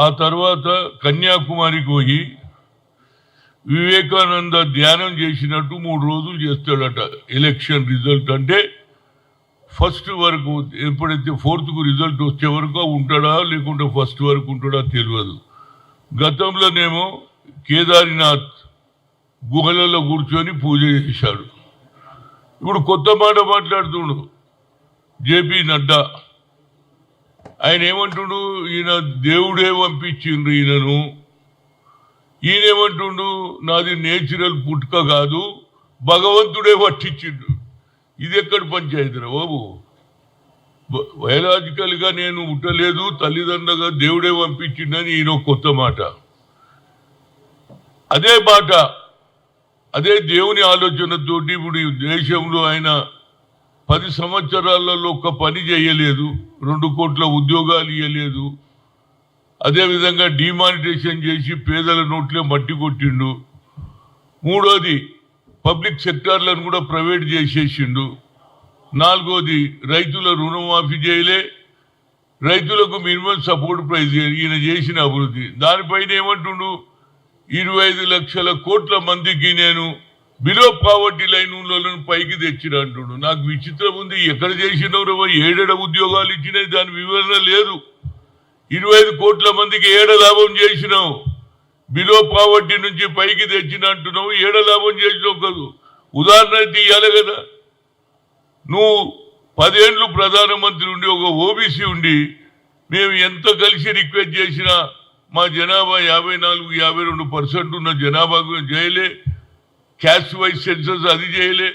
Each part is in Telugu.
ఆ తర్వాత కన్యాకుమారికి పోయి వివేకానంద ధ్యానం చేసినట్టు 3 రోజులు చేస్తాడట. ఎలక్షన్ రిజల్ట్ అంటే ఫస్ట్ వరకు ఎప్పుడైతే 4th రిజల్ట్ వచ్చే వరకు ఉంటాడా లేకుంటే ఫస్ట్ వరకు ఉంటాడా తెలియదు. గతంలోనేమో కేదార్నాథ్ గుహలలో కూర్చొని పూజ చేశాడు. ఇప్పుడు కొత్త మాట మాట్లాడుతుండు జేపీ నడ్డా. ఆయన ఏమంటుండు, ఈయన దేవుడే పంపించిండ్రు ఈయనను. ఈయనేమంటుండు, నాది నేచురల్ పుట్టుక కాదు, భగవంతుడే పట్టించిండు. ఇది ఎక్కడ పంచాయతీరా బాబు? బయలాజికల్గా నేను పుట్టలేదు, తల్లిదండ్రులుగా దేవుడే పంపించిండని ఈయన కొత్త మాట. అదే మాట, అదే దేవుని ఆలోచనతోటి ఇప్పుడు ఈ దేశంలో ఆయన 10 సంవత్సరాలలో ఒక్క పని చేయలేదు, 2 కోట్ల ఉద్యోగాలు ఇవ్వలేదు. అదేవిధంగా డిమానిటేషన్ చేసి పేదల నోట్లే మట్టి కొట్టిండు. 3వది పబ్లిక్ సెక్టార్లను కూడా ప్రైవేట్ చేసేసిండు. 4వది రైతుల రుణమాఫీ చేయలే, రైతులకు మినిమం సపోర్ట్ ప్రైస్ ఈయన చేసిన అభివృద్ధి. దానిపైన ఏమంటుండు, 25 లక్షల కోట్ల మందికి నేను బిలో పావర్టీ లైన్లను పైకి తెచ్చిన అంటుండు. నాకు విచిత్రం ఉంది, ఎక్కడ చేసినవరో 7 ఉద్యోగాలు ఇచ్చినాయి, దాని వివరణ లేదు. 25 కోట్ల మందికి 7 లాభం చేసినావు, బిలో పావర్టీ నుంచి పైకి తెచ్చిన అంటున్నావు. 7 లాభం చేసినావు కాదు, ఉదాహరణ అయితే ఇవ్వాలి కదా. నువ్వు 10 ఏళ్ళు ప్రధానమంత్రి ఉండి ఒక ఓబీసీ ఉండి మేము ఎంత కలిసి రిక్వెస్ట్ చేసినా మా జనాభా 54-52% ఉన్న జనాభాకు చేయలే. క్యాస్ట్ వైజ్ సెన్సస్ అది చేయలే.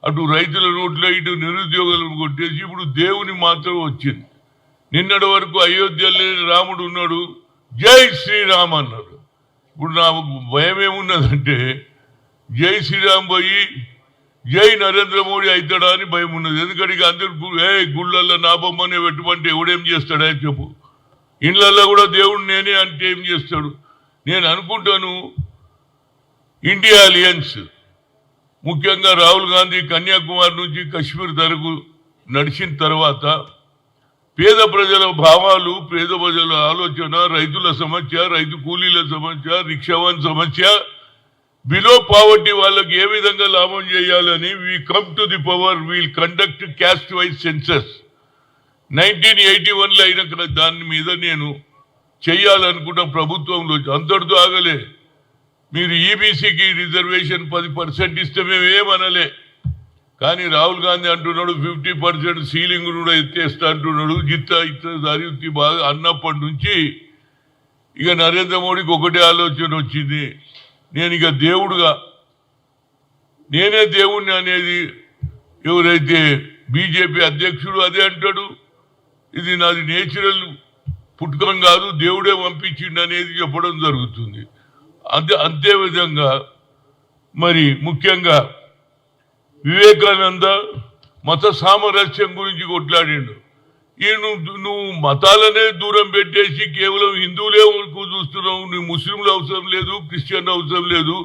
అటు రైతుల నోట్లో ఇటు నిరుద్యోగులను కొట్టేసి ఇప్పుడు దేవుని మాత్రం వచ్చింది. నిన్నటి వరకు అయోధ్యలో రాముడు ఉన్నాడు, జై శ్రీరామ్ అన్నాడు. ఇప్పుడు నాకు భయం ఏమున్నదంటే జై శ్రీరామ్ పోయి జై నరేంద్ర మోడీ అవుతాడా అని భయం ఉన్నది. ఎందుకంటే అందరు గుళ్ళల్లో నా బొమ్మనే పెట్టుమంటే ఎవడేం చేస్తాడా చెప్పు. ఇళ్ళల్లో కూడా దేవుడు నేనే అంటే ఏం చేస్తాడు. నేను అనుకుంటాను ఇండియా అలియన్స్ ముఖ్యంగా రాహుల్ గాంధీ కన్యాకుమారి నుంచి కశ్మీర్ వరకు నడిచిన తర్వాత పేద ప్రజల భావాలు, పేద ప్రజల ఆలోచన, రైతుల సమస్య, రైతు కూలీల సమస్య, రిక్షావాన్ సమస్య, బిలో పావర్టీ వాళ్ళకి ఏ విధంగా లాభం చేయాలని we come to the power, we'll conduct caste wise census 1981లో అయిన దాని మీద నేను చెయ్యాలనుకున్న ప్రభుత్వంలో అంతటితో ఆగలే. మీరు ఈబీసీకి రిజర్వేషన్ 10% ఇస్తే మేమేమనలే. కానీ రాహుల్ గాంధీ అంటున్నాడు 50% సీలింగ్ కూడా ఎత్తేస్తా అంటున్నాడు. దారి బాగా అన్నప్పటి నుంచి ఇక నరేంద్ర మోడీకి ఒకటే ఆలోచన వచ్చింది, నేను ఇక దేవుడుగా నేనే దేవుణ్ణి అనేది. ఎవరైతే బీజేపీ అధ్యక్షుడు అదే అంటాడు, ఇది నాది నేచురల్ పుట్టుకం కాదు, దేవుడే పంపించిండు అనేది చెప్పడం జరుగుతుంది. అంతే విధంగా మరి ముఖ్యంగా వివేకానంద మత సామరస్యం గురించి కొట్లాడిండు. నువ్వు మతాలనే దూరం పెట్టేసి కేవలం హిందువులే చూస్తున్నావు, నువ్వు ముస్లింలు అవసరం లేదు, క్రిస్టియన్ అవసరం లేదు,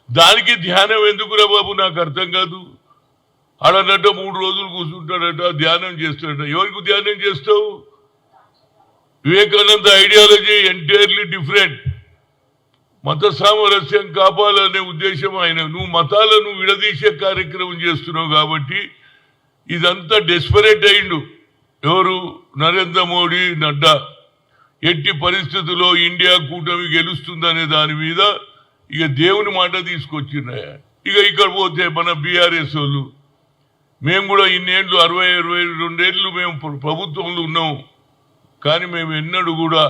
దానికి ధ్యానం ఎందుకురా బాబు నాకు అర్థం కాదు. ఆడనట 3 రోజులు కూర్చుంటాడట, ధ్యానం చేస్తాడట. ఎవరికి ధ్యానం చేస్తావు? Vivekananda ideology entirely different. మత సామరస్యం కాపాలనే ఉద్దేశం ఆయన. నువ్వు మతాలను విడదీసే కార్యక్రమం చేస్తున్నావు కాబట్టి ఇదంతా డెస్పరేట్ అయిండు. ఎవరు? నరేంద్ర మోడీ, నడ్డా. ఎట్టి పరిస్థితుల్లో ఇండియా కూటమి గెలుస్తుందనే దాని మీద ఇక దేవుని మాట తీసుకొచ్చినాయా. ఇక ఇక్కడ పోతే మన బీఆర్ఎస్ వాళ్ళు, మేము కూడా ఇన్నేళ్ళు 60-62 ఏళ్ళు మేము ప్రభుత్వంలో ఉన్నాం. కానీ మేము ఎన్నడూ కూడా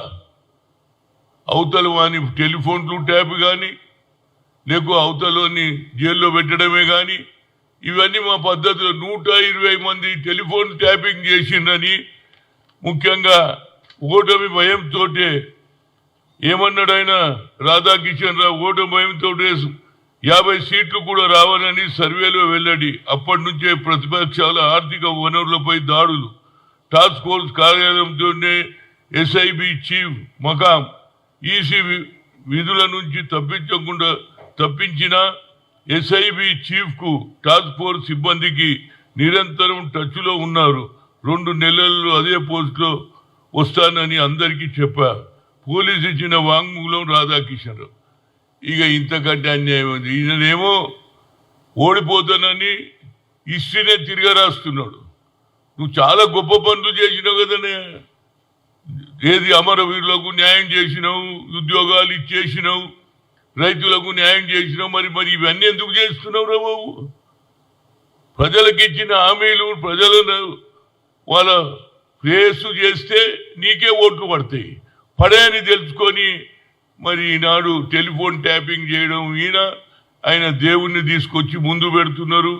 అవతల వాని టెలిఫోన్లు ట్యాప్ కానీ లేక అవతలని జైల్లో పెట్టడమే కానీ ఇవన్నీ మా పద్ధతిలో 120 మంది టెలిఫోన్ ట్యాపింగ్ చేసిండని ముఖ్యంగా ఓటమి భయంతో ఏమన్నాడు ఆయన రాధాకిషన్ రావు, ఓటమి భయంతో 50 సీట్లు కూడా రావాలని సర్వేలో వెల్లడి. అప్పటి నుంచే ప్రతిపక్షాల ఆర్థిక వనరులపై దాడులు. టాస్క్ ఫోర్స్ కార్యాలయంతోనే ఎస్ఐబి చీఫ్ మకాం ఈసీ విధుల నుంచి తప్పించిన ఎస్ఐబి చీఫ్ కు టాస్క్ ఫోర్స్ సిబ్బందికి నిరంతరం టచ్లో ఉన్నారు. 2 నెలల్లో అదే పోస్టులో వస్తానని అందరికీ చెప్పా. పోలీసు ఇచ్చిన వాంగ్మూలం రాధాకిషన్ రావు. ఇక ఇంతకంటే అన్యాయం ఉంది. ఈయననేమో ఓడిపోతానని హిస్టరీనే తిరగరాస్తున్నాడు. నువ్వు చాలా గొప్ప పనులు చేసినావు కదనే. ఏది అమరవీరులకు న్యాయం చేసినావు, ఉద్యోగాలు ఇచ్చేసినావు, రైతులకు న్యాయం చేసినావు. మరి ఇవన్నీ ఎందుకు చేస్తున్నావు రా బాబు? ప్రజలకు ఇచ్చిన హామీలు ప్రజలను వాళ్ళ ప్రేసు చేస్తే నీకే ఓట్లు పడతాయి. పడేయని తెలుసుకొని మరి ఈనాడు టెలిఫోన్ ట్యాపింగ్ చేయడం, ఆయన దేవుణ్ణి తీసుకొచ్చి ముందు పెడుతున్నారు.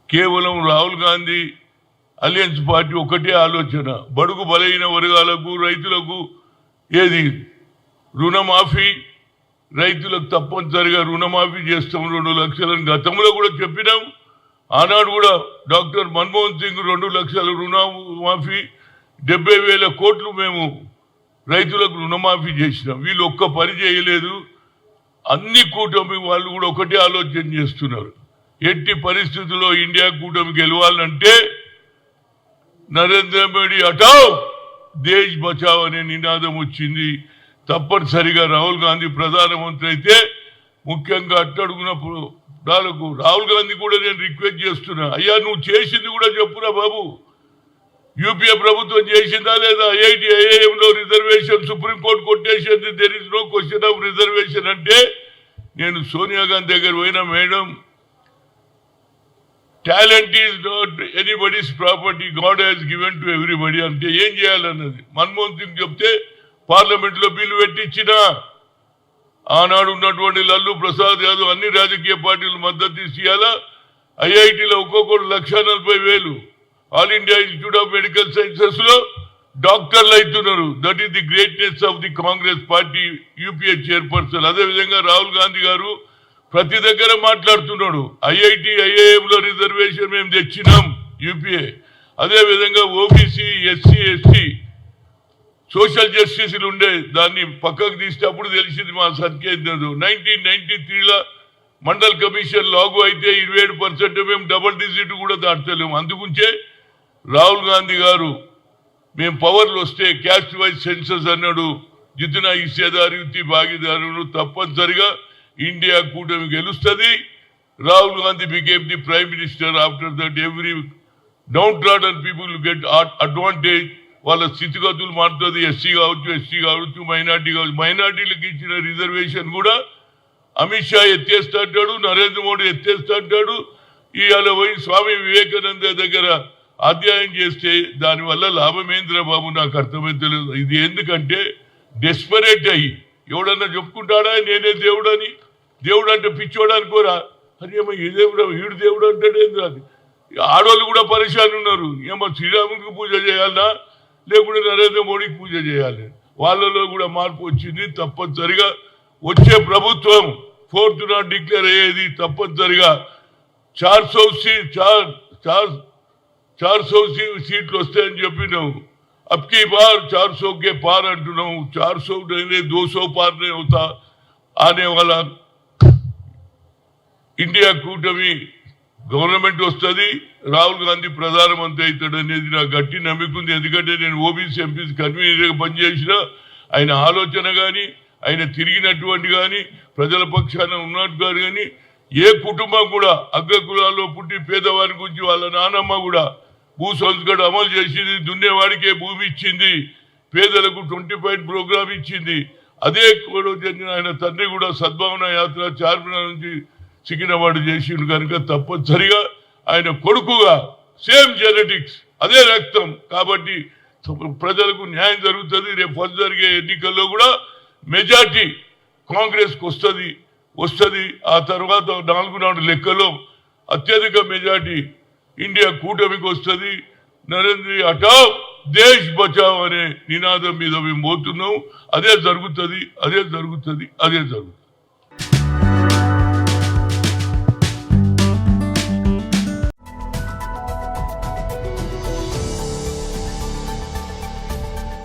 కేవలం రాహుల్ గాంధీ అలయన్స్ పార్టీ ఒకటే ఆలోచన, బడుగు బలైన వర్గాలకు రైతులకు ఏది రుణమాఫీ, రైతులకు తప్పనిసరిగా రుణమాఫీ చేస్తాం 2 లక్షలని గతంలో కూడా చెప్పినాం. ఆనాడు కూడా డాక్టర్ మన్మోహన్ సింగ్ 2 లక్షల రుణమాఫీ 70,000 కోట్లు మేము రైతులకు రుణమాఫీ చేసినాం. వీళ్ళు ఒక్క పని చేయలేదు. అన్ని కూటమి వాళ్ళు కూడా ఒకటే ఆలోచన చేస్తున్నారు. ఎట్టి పరిస్థితుల్లో ఇండియా కూటమి గెలవాలంటే నరేంద్ర మోడీ హటావ్ దేశ్ బచావ్ అనే నినాదం వచ్చింది. తప్పనిసరిగా రాహుల్ గాంధీ ప్రధానమంత్రి అయితే ముఖ్యంగా అట్టడుగునప్పుడు రాహుల్ గాంధీ కూడా నేను రిక్వెస్ట్ చేస్తున్నా, అయ్యా నువ్వు చేసింది కూడా చెప్పురా బాబు. యూపీఏ ప్రభుత్వం చేసిందా లేదా? ఐఐటి ఐఐఎంలో రిజర్వేషన్ సుప్రీంకోర్టు కొట్టేసింది. There is no question of reservation అంటే నేను సోనియా గాంధీ దగ్గర పోయినా, madam talent is not anybody's property, God has given to everybody అంటే ఏం చేయాలన్నది మన్మోహన్ సింగ్ చెప్తే పార్లమెంట్లో బిల్లు పెట్టించిన ఆనాడు ఉన్నటువంటి లల్లు ప్రసాద్ యాదవ్ అన్ని రాజకీయ పార్టీలు మద్దతు ఇవ్వాలా. ఐఐటీలో ఒక్కొక్కరు 1,40,000 All India Institute of Medical Sciences లో డాక్టర్లు అవుతున్నారు. That is the greatness of the Congress party UPA chairperson. అదేవిధంగా రాహుల్ గాంధీ గారు ప్రతి దగ్గర మాట్లాడుతున్నాడు, ఐఐటి ఐఐఎంలో రిజర్వేషన్ మేము తెచ్చినాం యూపీఏ. అదేవిధంగా ఓబీసీ ఎస్సీ ఎస్టీ సోషల్ జస్టిస్లు ఉండే దాన్ని పక్కకు తీస్తే అప్పుడు తెలిసింది మా సంకేతం. 1993లో మండల్ కమిషన్ లాగు అయితే 27% మేము డబుల్ డిజిట్ కూడా దాటలేము. అందుకుంచే రాహుల్ గాంధీ గారు మేము పవర్లు వస్తే క్యాస్ట్ వైజ్ సెన్సస్ అన్నాడు. జితనా హిస్సేదారు యుతి భాగీదారులు తప్పనిసరిగా ఇండియా కూటమి గెలుస్తుంది. Rahul Gandhi became the prime minister. After that every down trodden people get advantage. వాళ్ళ స్థితిగతులు మారుతుంది. ఎస్సీ కావచ్చు, ఎస్టీ కావచ్చు, మైనార్టీ కావచ్చు. మైనార్టీలకు ఇచ్చిన రిజర్వేషన్ కూడా అమిత్ షా ఎత్తేస్తా అంటాడు, నరేంద్ర మోడీ ఎత్తేస్తా అంటాడు. ఇవాళ పోయి స్వామి వివేకానంద దగ్గర అధ్యయనం చేస్తే దానివల్ల లాభమేంద్ర బాబు నాకు అర్థమైతలేదు. ఇది ఎందుకంటే డెస్పరేట్ అయ్యి ఎవడన్నా చెప్పుకుంటాడా నేనే దేవుడు అని. దేవుడు అంటే పిచ్చోడు అనుకోరా, అది ఏమో ఈ దేవుడు వీడు దేవుడు అంటాడేంద్ర. అది ఆడవాళ్ళు కూడా పరిశాన్ ఉన్నారు. ఏమో శ్రీరాముడికి పూజ చేయాలన్నా లేకుంటే నరేంద్ర మోడీకి పూజ చేయాలి. వాళ్ళలో కూడా మార్పు వచ్చింది. తప్పనిసరిగా వచ్చే ప్రభుత్వం 4th నాట్ డిక్లేర్ అయ్యేది. తప్పనిసరిగా 400 సీట్లు వస్తాయని చెప్పినావు. అబ్కి బార్ 400 के पार అంటున్నావు. 400 नहीं 200 पार नहीं होता आने वाला. ఇండియా కూటమి గవర్నమెంట్ వస్తుంది, రాహుల్ గాంధీ ప్రధానమంత్రి అవుతాడు అనేది నాకు గట్టి నమ్మిక ఉంది. ఎందుకంటే నేను ఓబీసీ ఎంపీసీ కన్వీనర్గా పనిచేసిన ఆయన ఆలోచన కానీ ఆయన తిరిగినటువంటి కానీ ప్రజల పక్షాన ఉన్నట్టు కానీ ఏ కుటుంబం కూడా అగ్ర కులాల్లో పుట్టి పేదవారి గురించి వాళ్ళ నానమ్మ కూడా భూ సంస్కరణ అమలు చేసింది. దున్నేవాడికే భూమి ఇచ్చింది. పేదలకు 25 ప్రోగ్రామ్ ఇచ్చింది. అదే కూడా జరిగిన ఆయన తండ్రి కూడా సద్భావన యాత్ర చార్మినార్ నుంచి సికింద్రాబాద్ చేసిండు కనుక తప్పనిసరిగా ఆయన కొడుకుగా సేమ్ జెనెటిక్స్ అదే రక్తం కాబట్టి ప్రజలకు న్యాయం జరుగుతుంది. రేపు ఫస్ట్ జరిగే ఎన్నికల్లో కూడా మెజార్టీ కాంగ్రెస్కి వస్తుంది. ఆ తర్వాత 4 నాడు లెక్కలో అత్యధిక మెజార్టీ ఇండియా కూటమికి వస్తుంది. నరేంద్ర హటావ్ దేశ్ బచావ్ అనే నినాదం మీద మేము పోతున్నాం. అదే జరుగుతుంది.